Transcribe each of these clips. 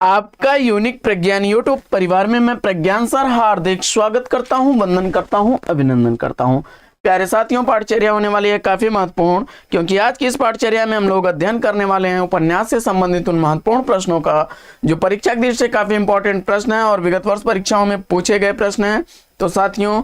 आपका यूनिक प्रज्ञान यूट्यूब परिवार में मैं प्रज्ञान सर हार्दिक स्वागत करता हूं, वंदन करता हूं, अभिनंदन करता हूं। प्यारे साथियों, पाठचर्या होने वाली है काफी महत्वपूर्ण, क्योंकि आज की इस पाठचर्या में हम लोग अध्ययन करने वाले हैं उपन्यास से संबंधित उन महत्वपूर्ण प्रश्नों का जो परीक्षा की दृष्टि से काफी इंपॉर्टेंट प्रश्न है और विगत वर्ष परीक्षाओं में पूछे गए प्रश्न है। तो साथियों,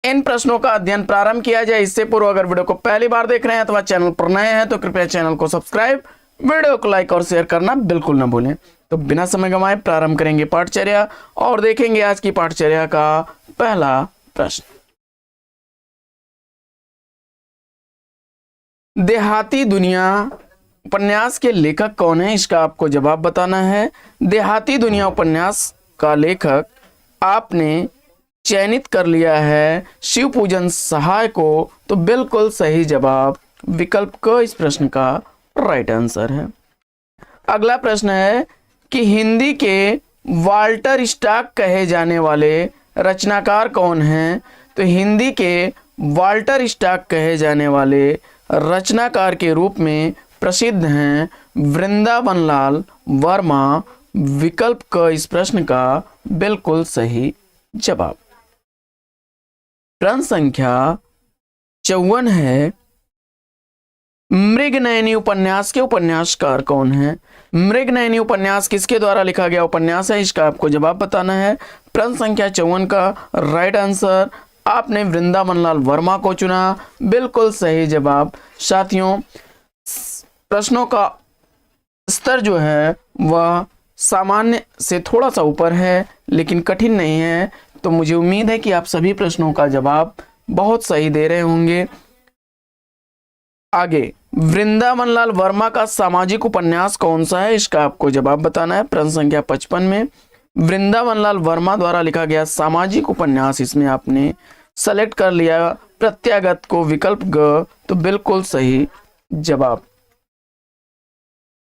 इन प्रश्नों का अध्ययन प्रारंभ किया जाए इससे पूर्व अगर वीडियो को पहली बार देख रहे हैं अथवा चैनल पर नए हैं तो कृपया चैनल को सब्सक्राइब, वीडियो को लाइक और शेयर करना बिल्कुल ना भूलें। तो बिना समय गंवाए प्रारंभ करेंगे पाठचर्या और देखेंगे आज की पाठचर्या का पहला प्रश्न। देहाती दुनिया उपन्यास के लेखक कौन है, इसका आपको जवाब बताना है। देहाती दुनिया उपन्यास का लेखक आपने चयनित कर लिया है शिव पूजन सहाय को, तो बिल्कुल सही जवाब विकल्प क इस प्रश्न का राइट आंसर है। अगला प्रश्न है कि हिंदी के वाल्टर स्कॉट कहे जाने वाले रचनाकार कौन हैं, तो हिंदी के वाल्टर स्कॉट कहे जाने वाले रचनाकार के रूप में प्रसिद्ध हैं वृंदावन लाल वर्मा। विकल्प क इस प्रश्न का बिल्कुल सही जवाब। प्रश्न संख्या 54 है, मृगनयनी उपन्यास के उपन्यासकार कौन है। मृगनयनी उपन्यास किसके द्वारा लिखा गया उपन्यास है, इसका आपको जवाब बताना है। प्रश्न संख्या 54 का राइट आंसर आपने वृंदावन लाल वर्मा को चुना, बिल्कुल सही जवाब। साथियों, प्रश्नों का स्तर जो है वह सामान्य से थोड़ा सा ऊपर है लेकिन कठिन नहीं है, तो मुझे उम्मीद है कि आप सभी प्रश्नों का जवाब बहुत सही दे रहे होंगे। आगे, वृंदावन लाल वर्मा का सामाजिक उपन्यास कौन सा है, इसका आपको जवाब बताना है। प्रश्न संख्या 55 में वृंदावन लाल वर्मा द्वारा लिखा गया सामाजिक उपन्यास, इसमें आपने सेलेक्ट कर लिया प्रत्यागत को, विकल्प ग, तो बिल्कुल सही जवाब।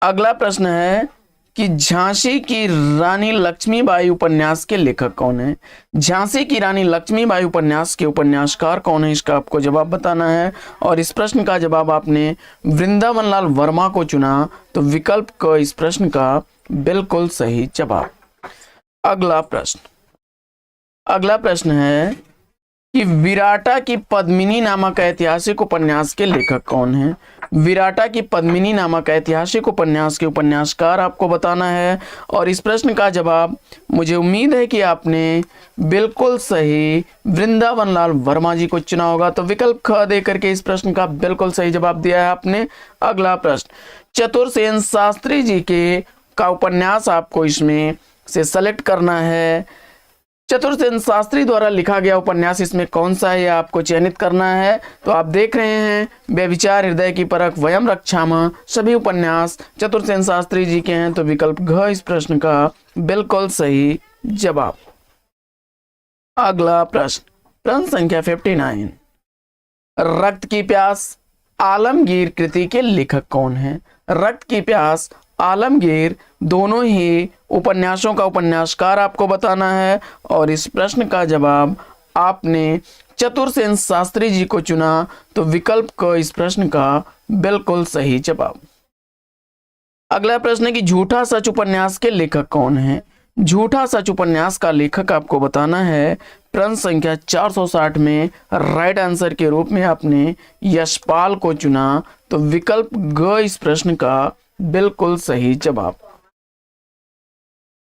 अगला प्रश्न है कि झांसी की रानी लक्ष्मीबाई उपन्यास के लेखक कौन है। झांसी की रानी लक्ष्मीबाई उपन्यास के उपन्यासकार कौन है, इसका आपको जवाब बताना है और इस प्रश्न का जवाब आपने वृंदावन लाल वर्मा को चुना, तो विकल्प क इस प्रश्न का बिल्कुल सही जवाब। अगला प्रश्न है कि विराटा की पद्मिनी नामक ऐतिहासिक उपन्यास के लेखक कौन है। विराटा की पद्मिनी नामक ऐतिहासिक उपन्यास के उपन्यासकार आपको बताना है और इस प्रश्न का जवाब मुझे उम्मीद है कि आपने बिल्कुल सही वृंदावन लाल वर्मा जी को चुना होगा, तो विकल्प ख दे करके इस प्रश्न का बिल्कुल सही जवाब दिया है आपने। अगला प्रश्न, चतुरसेन शास्त्री जी के का उपन्यास आपको इसमें से सेलेक्ट करना है। चतुरसेन शास्त्री द्वारा लिखा गया उपन्यास इसमें कौन सा है, आपको चयनित करना है। तो आप देख रहे हैं बेविचार, हृदय की परख, वयम रक्षामः, सभी उपन्यास चतुरसेन शास्त्री जी के हैं, तो विकल्प घ इस प्रश्न का बिल्कुल सही जवाब। अगला प्रश्न, प्रश्न संख्या 59, रक्त की प्यास आलमगीर कृति के लेखक कौन है। रक्त की प्यास आलमगीर दोनों ही उपन्यासों का उपन्यासकार आपको बताना है और इस प्रश्न का जवाब आपने चतुरसेन शास्त्री जी को चुना, तो विकल्प को इस प्रश्न का बिल्कुल सही जवाब। अगला प्रश्न है कि झूठा सच उपन्यास के लेखक कौन है। झूठा सच उपन्यास का लेखक आपको बताना है। प्रश्न संख्या 460 में राइट आंसर के रूप में आपने यशपाल को चुना, तो विकल्प ग इस प्रश्न का बिल्कुल सही जवाब।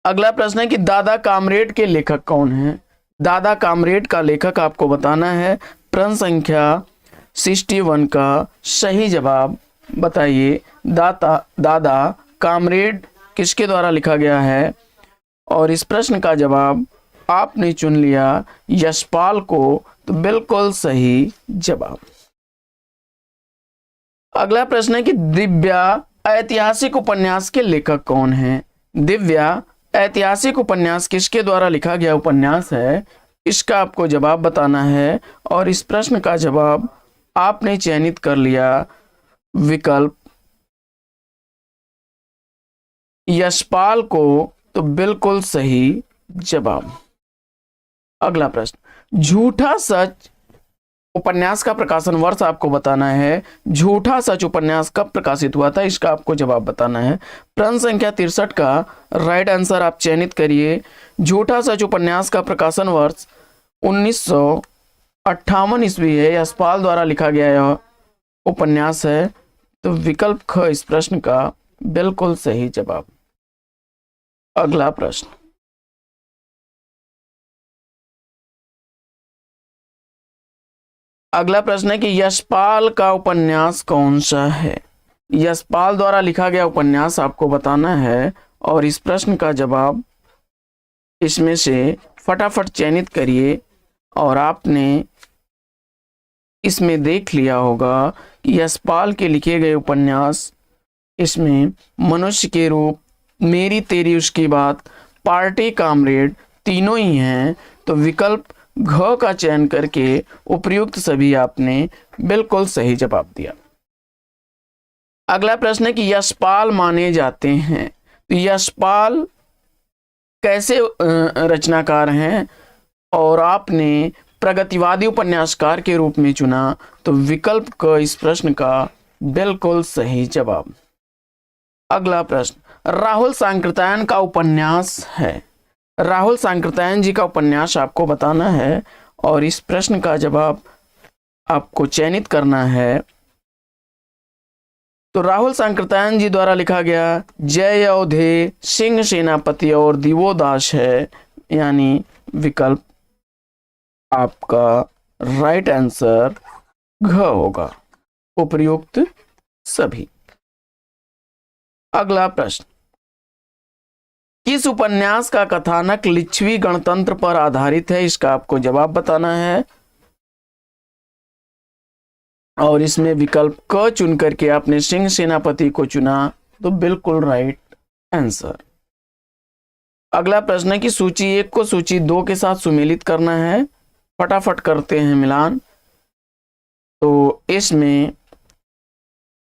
अगला प्रश्न है कि दादा कामरेड के लेखक कौन है। दादा कामरेड का लेखक आपको बताना है। प्रश्न संख्या 61 का सही जवाब बताइए। दादा कामरेड किसके द्वारा लिखा गया है और इस प्रश्न का जवाब आपने चुन लिया यशपाल को, तो बिल्कुल सही जवाब। अगला प्रश्न है कि दिव्या ऐतिहासिक उपन्यास के लेखक कौन है। दिव्या ऐतिहासिक उपन्यास किसके द्वारा लिखा गया उपन्यास है, इसका आपको जवाब बताना है और इस प्रश्न का जवाब आपने चयनित कर लिया विकल्प यशपाल को, तो बिल्कुल सही जवाब। अगला प्रश्न, झूठा सच उपन्यास का प्रकाशन वर्ष आपको बताना है। झूठा सच उपन्यास कब प्रकाशित हुआ था, इसका आपको जवाब बताना है। प्रश्न संख्या 63 का राइट आंसर आप चयनित करिए। झूठा सच उपन्यास का प्रकाशन वर्ष 1958 ईस्वी है। यशपाल द्वारा लिखा गया यह उपन्यास है। तो विकल्प ख इस प्रश्न का बिल्कुल सही जवाब। अगला प्रश्न, अगला प्रश्न है कि यशपाल का उपन्यास कौन सा है। यशपाल द्वारा लिखा गया उपन्यास आपको बताना है और इस प्रश्न का जवाब इसमें से फटाफट चयनित करिए। और आपने इसमें देख लिया होगा कि यशपाल के लिखे गए उपन्यास, इसमें मनुष्य के रूप, मेरी तेरी उसकी बात, पार्टी कामरेड तीनों ही हैं। तो विकल्प घ का चयन करके उपयुक्त सभी आपने बिल्कुल सही जवाब दिया। अगला प्रश्न है कि यशपाल माने जाते हैं। तो यशपाल कैसे रचनाकार हैं और आपने प्रगतिवादी उपन्यासकार के रूप में चुना। तो विकल्प क इस प्रश्न का बिल्कुल सही जवाब। अगला प्रश्न, राहुल सांकृत्यायन का उपन्यास है। राहुल सांकृत्यायन जी का उपन्यास आपको बताना है और इस प्रश्न का जवाब आपको चयनित करना है। तो राहुल सांकृत्यायन जी द्वारा लिखा गया जय योधे, सिंह सेनापति और दिवोदास है। यानी विकल्प आपका राइट आंसर घ होगा, उपयुक्त सभी। अगला प्रश्न, किस उपन्यास का कथानक लिच्छवी गणतंत्र पर आधारित है, इसका आपको जवाब बताना है और इसमें विकल्प क चुन करके आपने सिंह सेनापति को चुना। तो बिल्कुल राइट आंसर। अगला प्रश्न है कि सूची 1 को सूची 2 के साथ सुमेलित करना है। फटाफट करते हैं मिलान। तो इसमें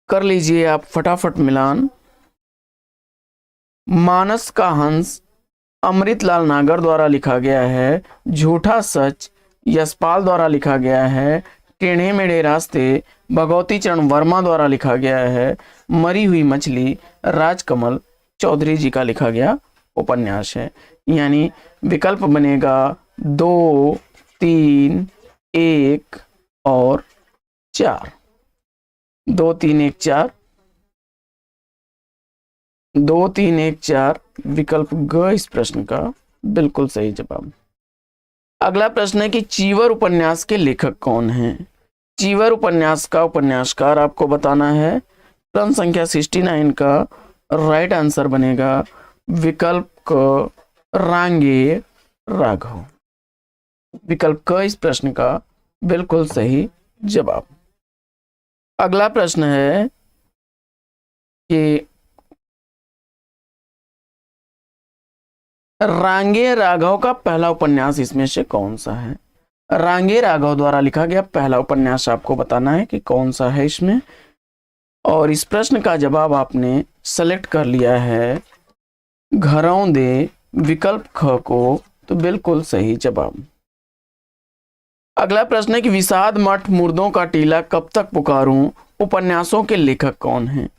कर लीजिए आप फटाफट मिलान। मानस का हंस अमृतलाल नागर द्वारा लिखा गया है। झूठा सच यशपाल द्वारा लिखा गया है। टेढ़े मेढ़े रास्ते भगवती चरण वर्मा द्वारा लिखा गया है। मरी हुई मछली राजकमल चौधरी जी का लिखा गया उपन्यास है। यानी विकल्प बनेगा 2, 3, 1 और 4। 2, 3, 1, 4, 2, 3, 1, 4 विकल्प ग इस प्रश्न का बिल्कुल सही जवाब। अगला प्रश्न है कि चीवर उपन्यास के लेखक कौन हैं। चीवर उपन्यास का उपन्यासकार आपको बताना है। प्रश्न संख्या 69 का राइट आंसर बनेगा विकल्प क रांगे राघव। विकल्प क इस प्रश्न का बिल्कुल सही जवाब। अगला प्रश्न है कि रांगे राघव का पहला उपन्यास इसमें से कौन सा है। रांगे राघव द्वारा लिखा गया पहला उपन्यास आपको बताना है कि कौन सा है इसमें। और इस प्रश्न का जवाब आपने सेलेक्ट कर लिया है घरों दे विकल्प ख को। तो बिल्कुल सही जवाब। अगला प्रश्न है कि विषाद मठ मुर्दों का टीला कब तक पुकारूं उपन्यासों के लेखक कौन हैं।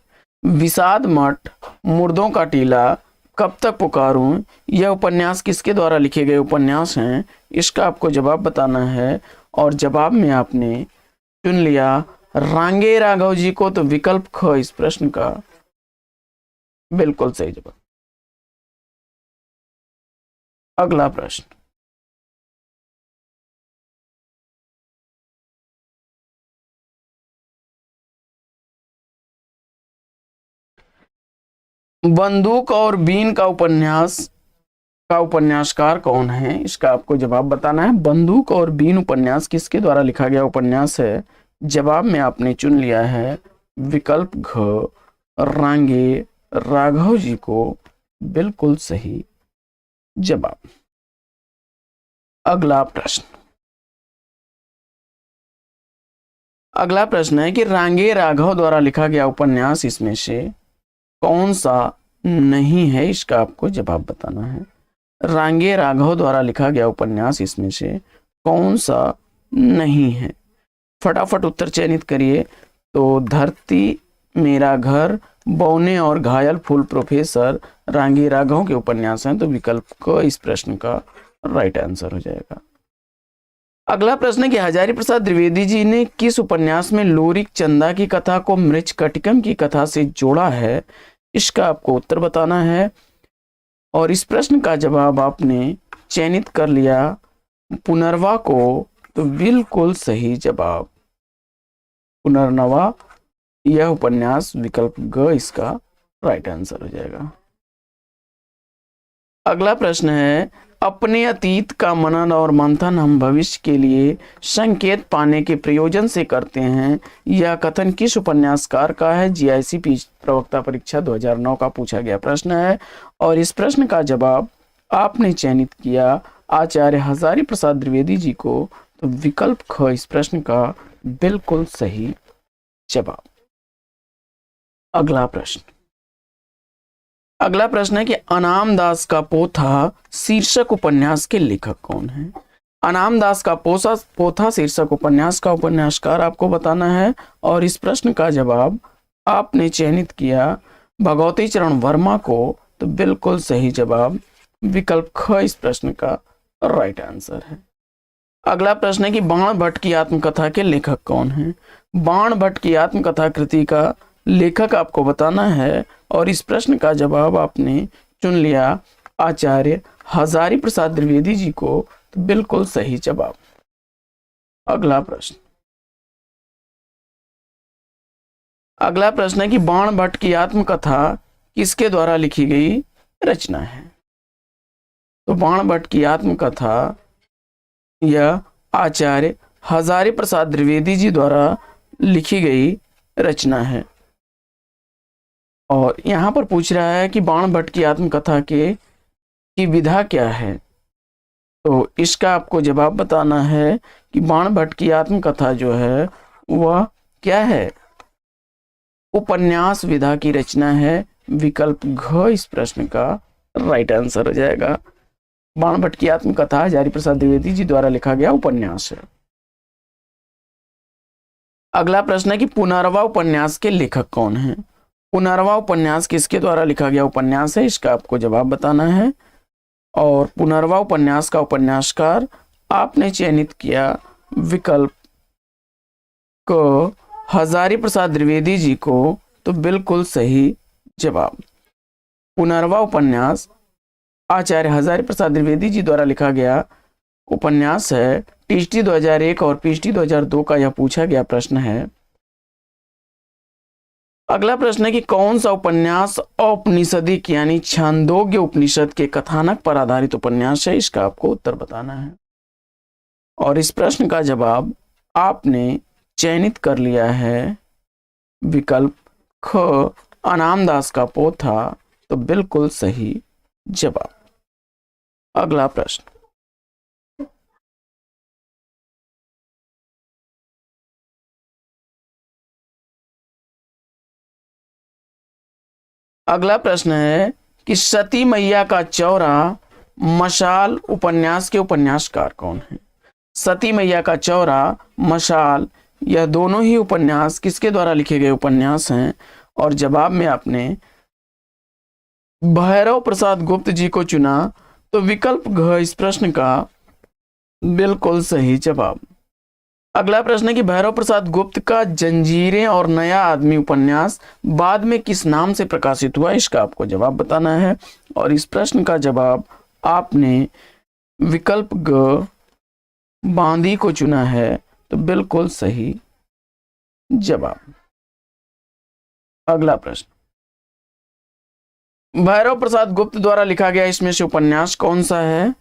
विषाद मठ मुर्दों का टीला कब तक पुकारूं यह उपन्यास किसके द्वारा लिखे गए उपन्यास हैं, इसका आपको जवाब बताना है। और जवाब में आपने चुन लिया रांगे राघव जी को। तो विकल्प ख इस प्रश्न का बिल्कुल सही जवाब। अगला प्रश्न, बंदूक और बीन का उपन्यासकार कौन है, इसका आपको जवाब बताना है। बंदूक और बीन उपन्यास किसके द्वारा लिखा गया उपन्यास है। जवाब में आपने चुन लिया है विकल्प घ रांगे राघव जी को। बिल्कुल सही जवाब। अगला प्रश्न है कि रांगे राघव द्वारा लिखा गया उपन्यास इसमें से कौन सा नहीं है, इसका आपको जवाब बताना है। रांगे राघव द्वारा लिखा गया उपन्यास इसमें से कौन सा नहीं है। फटाफट उत्तर चयनित करिए। तो धरती मेरा घर, बौने और घायल फूल प्रोफेसर रांगी राघव के उपन्यास हैं, तो विकल्प क इस प्रश्न का राइट आंसर हो जाएगा। अगला प्रश्न है कि हजारी प्रसाद द्विवेदी जी ने किस उपन्यास में लोरिक चंदा की कथा को मृच्छकटिकम की कथा से जोड़ा है, इसका आपको उत्तर बताना है। और इस प्रश्न का जवाब आपने चयनित कर लिया पुनर्वा को, तो बिल्कुल सही जवाब पुनर्नवा, यह उपन्यास विकल्प ग इसका राइट आंसर हो जाएगा। अगला प्रश्न है, अपने अतीत का मनन और मंथन हम भविष्य के लिए संकेत पाने के प्रयोजन से करते हैं, यह कथन किस उपन्यासकार का है? जीआईसी प्रवक्ता परीक्षा 2009 का पूछा गया प्रश्न है। और इस प्रश्न का जवाब आपने चयनित किया आचार्य हजारी प्रसाद द्विवेदी जी को, तो विकल्प ख इस प्रश्न का बिल्कुल सही जवाब। अगला प्रश्न है कि अनाम दास का पोथा शीर्षक उपन्यास के लेखक कौन है? अनाम दास का पोथा शीर्षक उपन्यास का उपन्यासकार आपको बताना है। और इस प्रश्न का जवाब आपने चयनित किया भगवती चरण वर्मा को, तो बिल्कुल सही जवाब विकल्प ख इस प्रश्न का राइट आंसर है। अगला प्रश्न है कि बाण भट्ट की आत्मकथा के लेखक कौन है? बाण भट्ट की आत्मकथा कृति का लेखक आपको बताना है। और इस प्रश्न का जवाब आपने चुन लिया आचार्य हजारी प्रसाद द्विवेदी जी को, तो बिल्कुल सही जवाब। अगला प्रश्न है कि बाण भट्ट की आत्मकथा किसके द्वारा लिखी गई रचना है? तो बाण भट्ट की आत्मकथा यह आचार्य हजारी प्रसाद द्विवेदी जी द्वारा लिखी गई रचना है। और यहां पर पूछ रहा है कि बाण भट्ट की आत्मकथा की विधा क्या है, तो इसका आपको जवाब बताना है कि बाण भट्ट की आत्मकथा जो है वह क्या है? उपन्यास विधा की रचना है। विकल्प घ इस प्रश्न का राइट आंसर हो जाएगा। बाण भट्ट की आत्मकथा हजारी प्रसाद द्विवेदी जी द्वारा लिखा गया उपन्यास है। अगला प्रश्न है कि पुनर्वा उपन्यास के लेखक कौन है? पुनर्वा उपन्यास किसके द्वारा लिखा गया उपन्यास है, इसका आपको जवाब बताना है। और पुनर्वा उपन्यास का उपन्यासकार आपने चयनित किया विकल्प को हजारी प्रसाद द्विवेदी जी को, तो बिल्कुल सही जवाब। पुनर्वा उपन्यास आचार्य हजारी प्रसाद द्विवेदी जी द्वारा लिखा गया उपन्यास है। टीएसटी 2001 और पीएचडी 2002 का यह पूछा गया प्रश्न है। अगला प्रश्न है कि कौन सा उपन्यास औपनिषदिक यानी छांदोग्य उपनिषद के कथानक पर आधारित उपन्यास है, इसका आपको उत्तर बताना है। और इस प्रश्न का जवाब आपने चयनित कर लिया है विकल्प ख अनाम दास का पोथा, तो बिल्कुल सही जवाब। अगला प्रश्न है कि सती मैया का चौरा मशाल उपन्यास के उपन्यासकार कौन है? सती मैया का चौरा, मशाल, यह दोनों ही उपन्यास किसके द्वारा लिखे गए उपन्यास हैं? और जवाब में आपने भैरव प्रसाद गुप्त जी को चुना, तो विकल्प घ इस प्रश्न का बिल्कुल सही जवाब। अगला प्रश्न है कि भैरव प्रसाद गुप्त का जंजीरें और नया आदमी उपन्यास बाद में किस नाम से प्रकाशित हुआ, इसका आपको जवाब बताना है। और इस प्रश्न का जवाब आपने विकल्प ग बांदी को चुना है, तो बिल्कुल सही जवाब। अगला प्रश्न, भैरव प्रसाद गुप्त द्वारा लिखा गया इसमें से उपन्यास कौन सा है?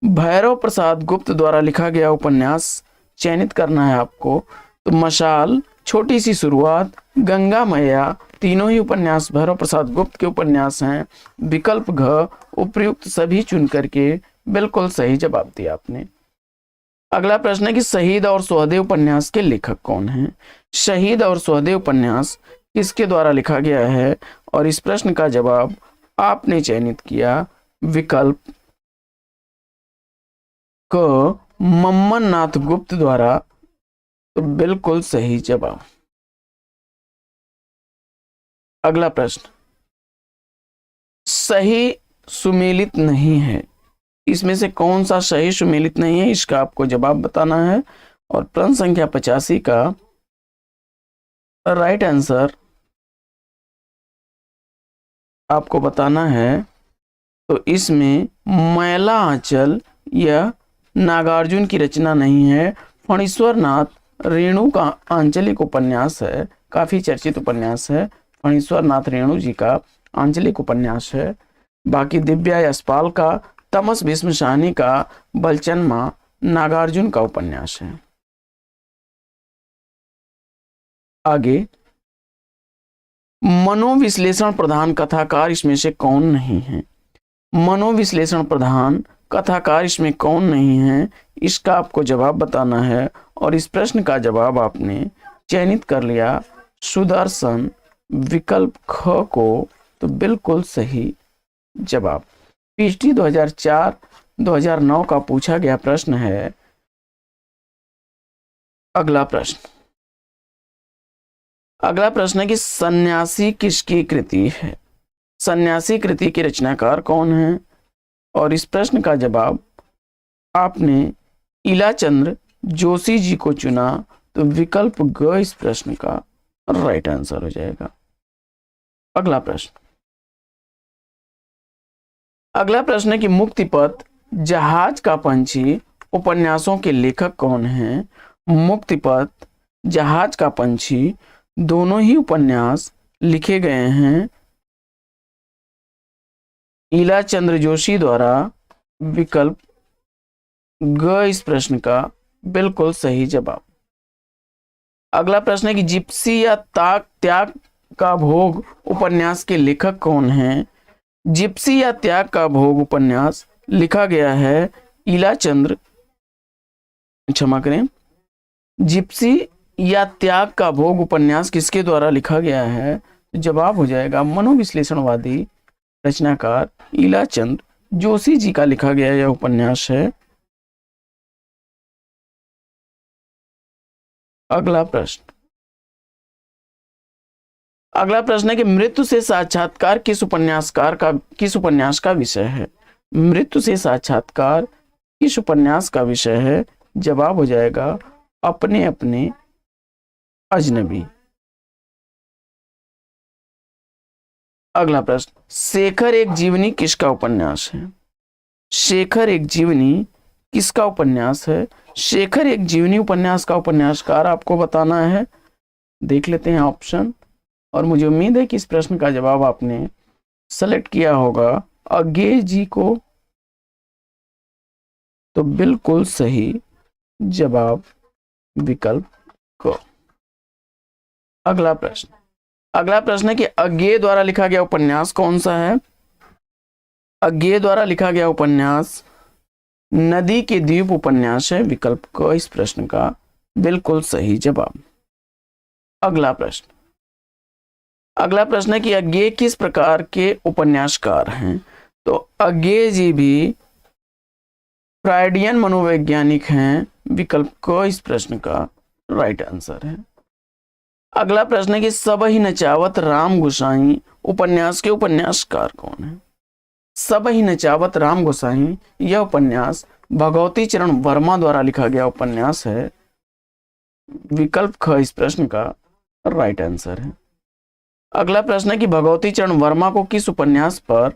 भैरव प्रसाद गुप्त द्वारा लिखा गया उपन्यास चयनित करना है आपको। तो मशाल, छोटी सी शुरुआत, गंगा मैया, तीनों ही उपन्यास भैरव प्रसाद गुप्त के उपन्यास हैं। विकल्प घ उपयुक्त सभी चुन करके बिल्कुल सही जवाब दिया आपने। अगला प्रश्न है कि शहीद और सुहदेव उपन्यास के लेखक कौन हैं? शहीद और सुहदेव उपन्यास किसके द्वारा लिखा गया है? और इस प्रश्न का जवाब आपने चयनित किया विकल्प क मम्मन नाथ गुप्त द्वारा, तो बिल्कुल सही जवाब। अगला प्रश्न, सही सुमेलित नहीं है, इसमें से कौन सा सही सुमेलित नहीं है, इसका आपको जवाब बताना है। और प्रश्न संख्या 85 का राइट आंसर आपको बताना है। तो इसमें मैला आंचल यह नागार्जुन की रचना नहीं है, फणीश्वर नाथ रेणु का आंचलिक उपन्यास है, काफी चर्चित उपन्यास है, फणीश्वर नाथ रेणु जी का आंचलिक उपन्यास है। बाकी दिव्या यशपाल का तमस भीष्म साहनी का बलचन्मा नागार्जुन का उपन्यास है। आगे, मनोविश्लेषण प्रधान कथाकार इसमें से कौन नहीं है? मनोविश्लेषण प्रधान कथाकार इसमें कौन नहीं है, इसका आपको जवाब बताना है। और इस प्रश्न का जवाब आपने चयनित कर लिया सुदर्शन विकल्प ख को, तो बिल्कुल सही जवाब। पीएचडी 2004-2009 का पूछा गया प्रश्न है। अगला प्रश्न है कि सन्यासी किसकी कृति है? सन्यासी कृति के रचनाकार कौन है? और इस प्रश्न का जवाब आपने इलाचंद्र जोशी जी को चुना, तो विकल्प ग इस प्रश्न का राइट आंसर हो जाएगा। अगला प्रश्न है कि मुक्तिपथ जहाज का पंछी उपन्यासों के लेखक कौन हैं? मुक्तिपथ जहाज का पंछी दोनों ही उपन्यास लिखे गए हैं इलाचंद्र जोशी द्वारा, विकल्प ग इस प्रश्न का बिल्कुल सही जवाब। अगला प्रश्न है कि जिप्सी या त्याग का भोग उपन्यास के लेखक कौन हैं? जिप्सी या त्याग का भोग उपन्यास लिखा गया है इलाचंद्र, क्षमा करें, जिप्सी या त्याग का भोग उपन्यास किसके द्वारा लिखा गया है? तो जवाब हो जाएगा मनोविश्लेषणवादी रचनाकार इलाचंद्र जोशी जी का लिखा गया यह उपन्यास है। अगला प्रश्न है कि मृत्यु से साक्षात्कार किस उपन्यास का विषय है? मृत्यु से साक्षात्कार किस उपन्यास का विषय है? जवाब हो जाएगा अपने अपने अजनबी। अगला प्रश्न, शेखर एक जीवनी किसका उपन्यास है? शेखर एक जीवनी किसका उपन्यास है? शेखर एक जीवनी उपन्यास का उपन्यासकार आपको बताना है। देख लेते हैं ऑप्शन, और मुझे उम्मीद है कि इस प्रश्न का जवाब आपने सेलेक्ट किया होगा अज्ञे जी को, तो बिल्कुल सही जवाब विकल्प को। अगला प्रश्न है कि अज्ञे द्वारा लिखा गया उपन्यास कौन सा है? अज्ञे द्वारा लिखा गया उपन्यास नदी के द्वीप उपन्यास है, विकल्प क इस प्रश्न का बिल्कुल सही जवाब। अगला प्रश्न है कि अज्ञे किस प्रकार के उपन्यासकार हैं? तो अज्ञे जी भी फ्राइडियन मनोवैज्ञानिक हैं, विकल्प क इस प्रश्न का राइट आंसर है। अगला प्रश्न है कि सब ही नचावत राम गोसाई उपन्यास के उपन्यासकार कौन है? सब ही नचावत राम गोसाई यह उपन्यास भगवती चरण वर्मा द्वारा लिखा गया उपन्यास है, विकल्प ख इस प्रश्न का राइट आंसर है। अगला प्रश्न है कि भगवती चरण वर्मा को किस उपन्यास पर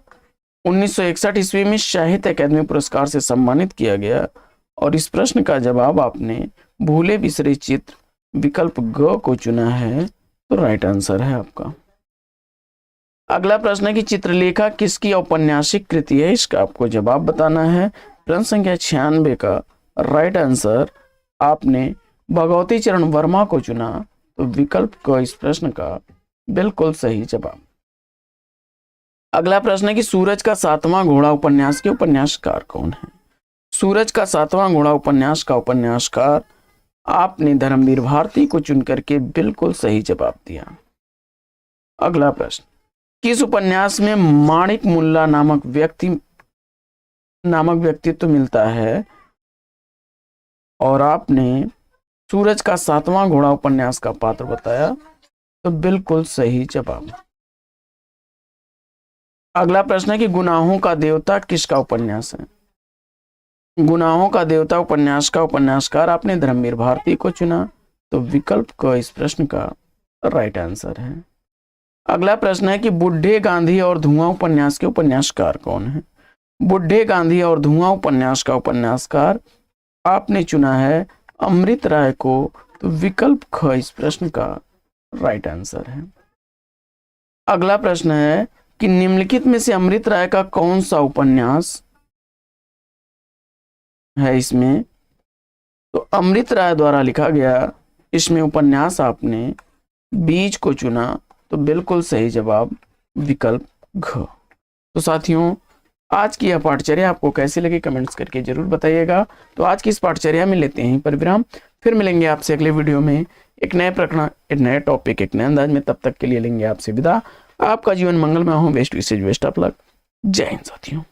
1961 ईस्वी में साहित्य अकादमी पुरस्कार से सम्मानित किया गया? और इस प्रश्न का जवाब आपने भूले बिसरे चित्र, विकल्प ग को चुना है, तो राइट आंसर है आपका। अगला प्रश्न है कि चित्रलेखा किसकी औपन्यासिक कृति है? इसका आपको जवाब बताना है। प्रश्न संख्या 96 का राइट आंसर आपने भगवती चरण वर्मा को चुना, तो विकल्प क इस प्रश्न का बिल्कुल सही जवाब। अगला प्रश्न है कि सूरज का सातवां घोड़ा उपन्यास के उपन्यासकार कौन है? सूरज का सातवां घोड़ा उपन्यास का उपन्यासकार आपने धर्मवीर भारती को चुनकर के बिल्कुल सही जवाब दिया। अगला प्रश्न, किस उपन्यास में माणिक मुल्ला नामक व्यक्तित्व मिलता है? और आपने सूरज का 7वां घोड़ा उपन्यास का पात्र बताया। तो बिल्कुल सही जवाब। अगला प्रश्न है कि गुनाहों का देवता किसका उपन्यास है? गुनाहों का देवता उपन्यास का उपन्यासकार आपने धर्मवीर भारती को चुना। तो विकल्प क इस प्रश्न का राइट आंसर है। अगला प्रश्न है कि बुढ़े गांधी और धुआं उपन्यास के उपन्यासकार कौन है? बुढ़े गांधी और धुआं उपन्यास का उपन्यासकार आपने चुना है अमृत राय को। तो विकल्प ख इस प्रश्न का राइट आंसर है। अगला प्रश्न है कि निम्नलिखित में से अमृत राय का कौन सा उपन्यास है इसमें? तो अमृत राय द्वारा लिखा गया इसमें उपन्यास आपने बीज को चुना। तो बिल्कुल सही जवाब विकल्प घ। तो साथियों, आज की यह पाठचर्या आपको कैसी लगी कमेंट्स करके जरूर बताइएगा। तो आज की इस पाठचर्या में लेते हैं पर विराम, फिर मिलेंगे आपसे अगले वीडियो में एक नए प्रकरण, एक नए टॉपिक, एक नए अंदाज में। तब तक के लिए लेंगे आपसे विदा। आपका जीवन मंगलमय हो। बेस्ट विशेष बेस्ट ऑफ लक। जय हिंद साथियों।